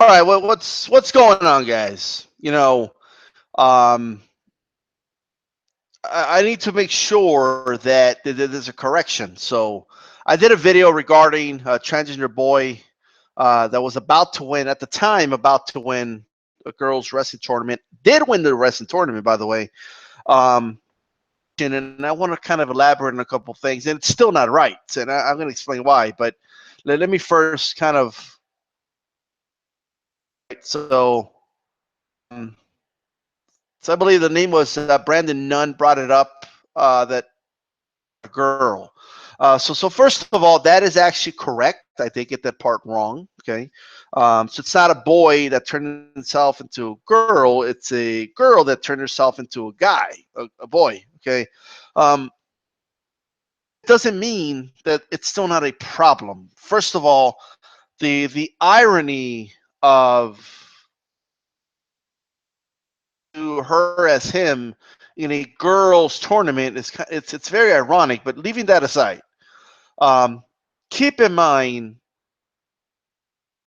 All right, what's going on, guys? Um, I need to make sure that there's a correction. So I did a video regarding a transgender boy that was about to win at the time, about to win a girls' wrestling tournament. Did win the wrestling tournament, by the way. Um, and I want to kind of elaborate on a couple things, and it's still not right, and I'm going to explain why. But let me first kind of so. Um, So I believe the name was Brandon Nunn brought it up that girl. So first of all, that is actually correct. I did get that part wrong. Okay, so it's not a boy that turned himself into a girl. It's a girl that turned herself into a guy, a boy. Okay, it doesn't mean that it's still not a problem. First of all, the irony of to her as him in a girls tournament is it's very ironic. But leaving that aside, um, keep in mind,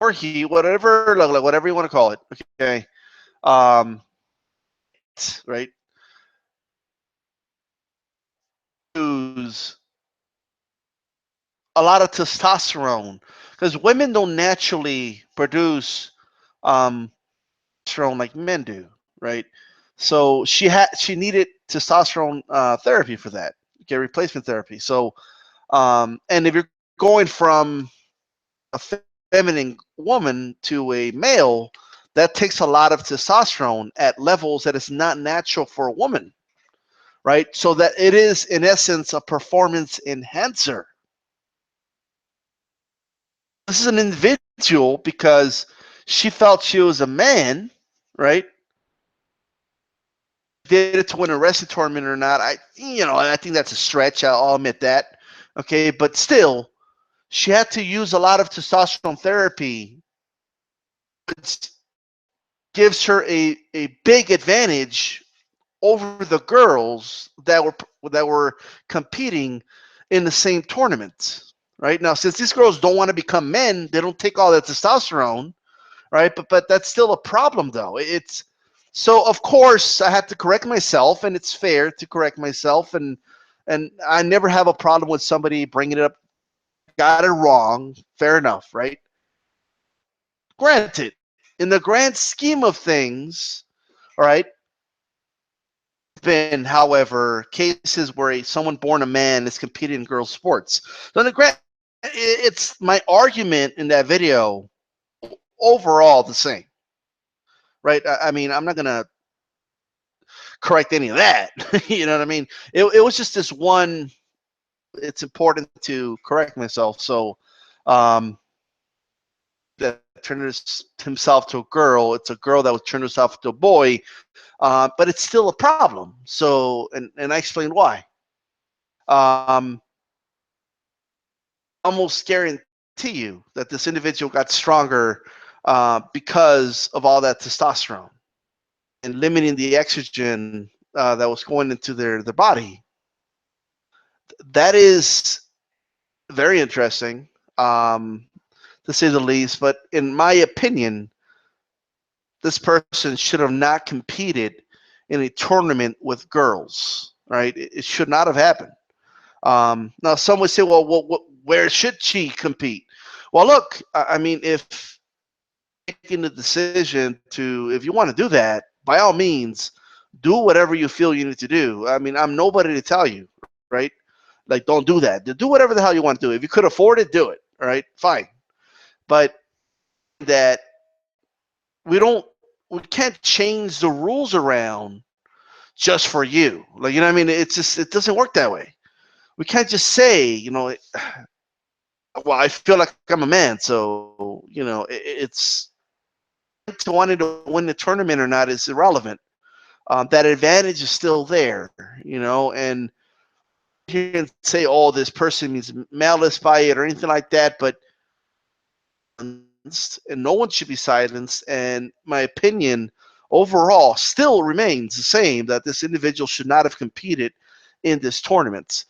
or he, whatever, like whatever you want to call it, okay, um, right? Use a lot of testosterone because women don't naturally produce um, testosterone like men do, right? So she needed testosterone therapy for that, okay, replacement therapy. So and if you're going from a feminine woman to a male, that takes a lot of testosterone at levels that is not natural for a woman, right? So that it is, in essence, a performance enhancer. This is an individual because she felt she was a man, right? Did it to win a wrestling tournament or not? I think that's a stretch. I'll admit that. Okay, but still, she had to use a lot of testosterone therapy, which gives her a big advantage over the girls that were competing in the same tournament. Right now, since these girls don't want to become men, they don't take all that testosterone, right? But that's still a problem, though. It's so of course I have to correct myself, and it's fair to correct myself, and I never have a problem with somebody bringing it up. Got it wrong, fair enough, right? Granted, in the grand scheme of things, all right, been, however, cases where someone born a man is competing in girls' sports. So, it's my argument in that video overall the same, right? I mean, I'm not gonna correct any of that. You know what I mean? It was just this one. It's important to correct myself. So, um, that turned himself to a girl. It's a girl that was turned herself to a boy, but it's still a problem. So, and I explained why. Um, almost guarantee you that this individual got stronger because of all that testosterone and limiting the estrogen that was going into their body. That is very interesting, to say the least. But in my opinion, this person should have not competed in a tournament with girls. Right? It should not have happened. Now, some would say, well, where should she compete? Well, look, I mean, if making the decision to, if you want to do that, by all means, do whatever you feel you need to do. I mean, I'm nobody to tell you, right? Like, don't do that. Do whatever the hell you want to do. If you could afford it, do it. All right, fine. But that we can't change the rules around just for you. Like, you know what I mean? It's just, it doesn't work that way. We can't just say, well, I feel like I'm a man, so it's to wanting to win the tournament or not is irrelevant. That advantage is still there, and you can say, "Oh, this person means malice by it" or anything like that, but and no one should be silenced. And my opinion overall still remains the same, that this individual should not have competed in this tournament.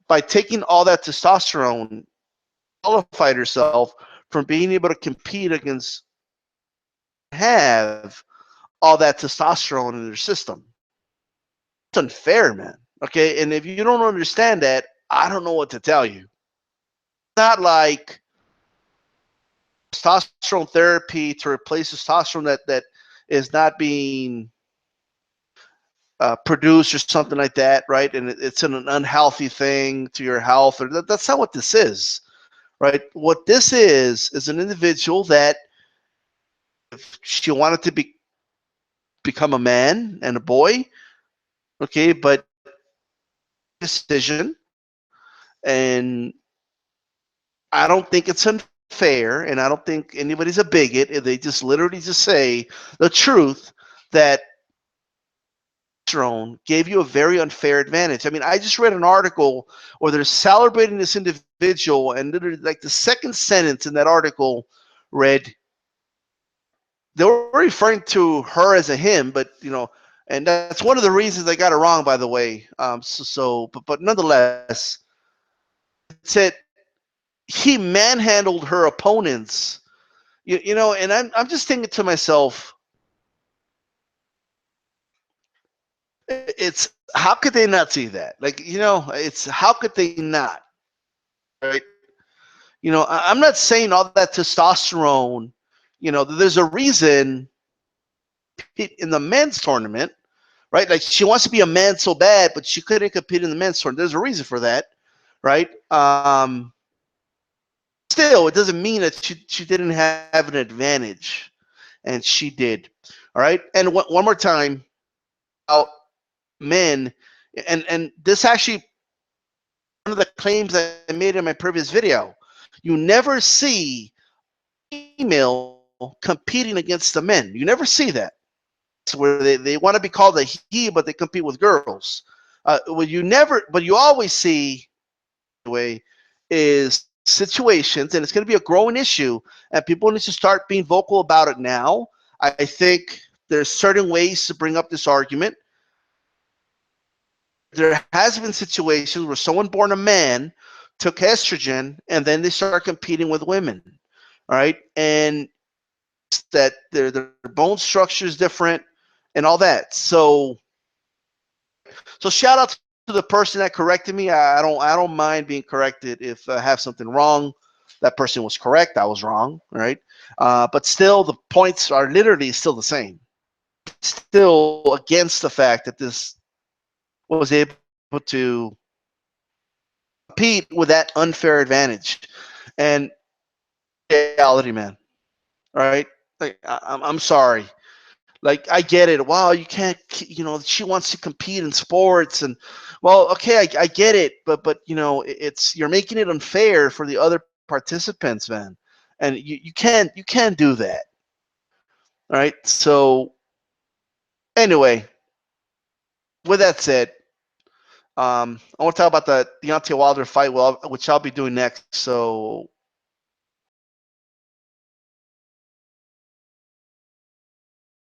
By taking all that testosterone, qualified herself from being able to compete against have all that testosterone in their system. It's unfair, man. Okay, and if you don't understand that, I don't know what to tell you. Not like testosterone therapy to replace testosterone that is not being produced or something like that, right? And it's an unhealthy thing to your health, or that's not what this is, right? What this is an individual that, if she wanted to become a man and a boy, okay, but decision, and I don't think it's unfair, and I don't think anybody's a bigot if they just literally just say the truth that testosterone gave you a very unfair advantage. I mean, I just read an article where they're celebrating this individual, and literally, like, the second sentence in that article read, they were referring to her as a him, but and that's one of the reasons they got it wrong, by the way. But nonetheless, it said he manhandled her opponents. And I'm just thinking to myself, it's how could they not see that? Like, it's how could they not, right? I'm not saying all that testosterone. There's a reason in the men's tournament, right? Like, she wants to be a man so bad, but she couldn't compete in the men's tournament. There's a reason for that, right? Still, it doesn't mean that she didn't have an advantage, and she did. All right, and one more time about men, and this actually one of the claims I made in my previous video. You never see female competing against the men. You never see that. It's where they want to be called a he, but they compete with girls. But you always see the way is situations, and it's going to be a growing issue, and people need to start being vocal about it now. I think there's certain ways to bring up this argument. There has been situations where someone born a man took estrogen and then they start competing with women. All right, and that their bone structure is different and all that. So shout out to the person that corrected me. I don't mind being corrected if I have something wrong. That person was correct. I was wrong. Right, but still, the points are literally still the same. Still against the fact that this was able to compete with that unfair advantage, and reality, man. Right? Like, I'm sorry. Like, I get it. Wow, you can't. She wants to compete in sports, and well, okay, I get it, but it's you're making it unfair for the other participants, man, and you can't do that. All right. So anyway, with that said, I want to talk about the Deontay Wilder fight, which I'll be doing next. So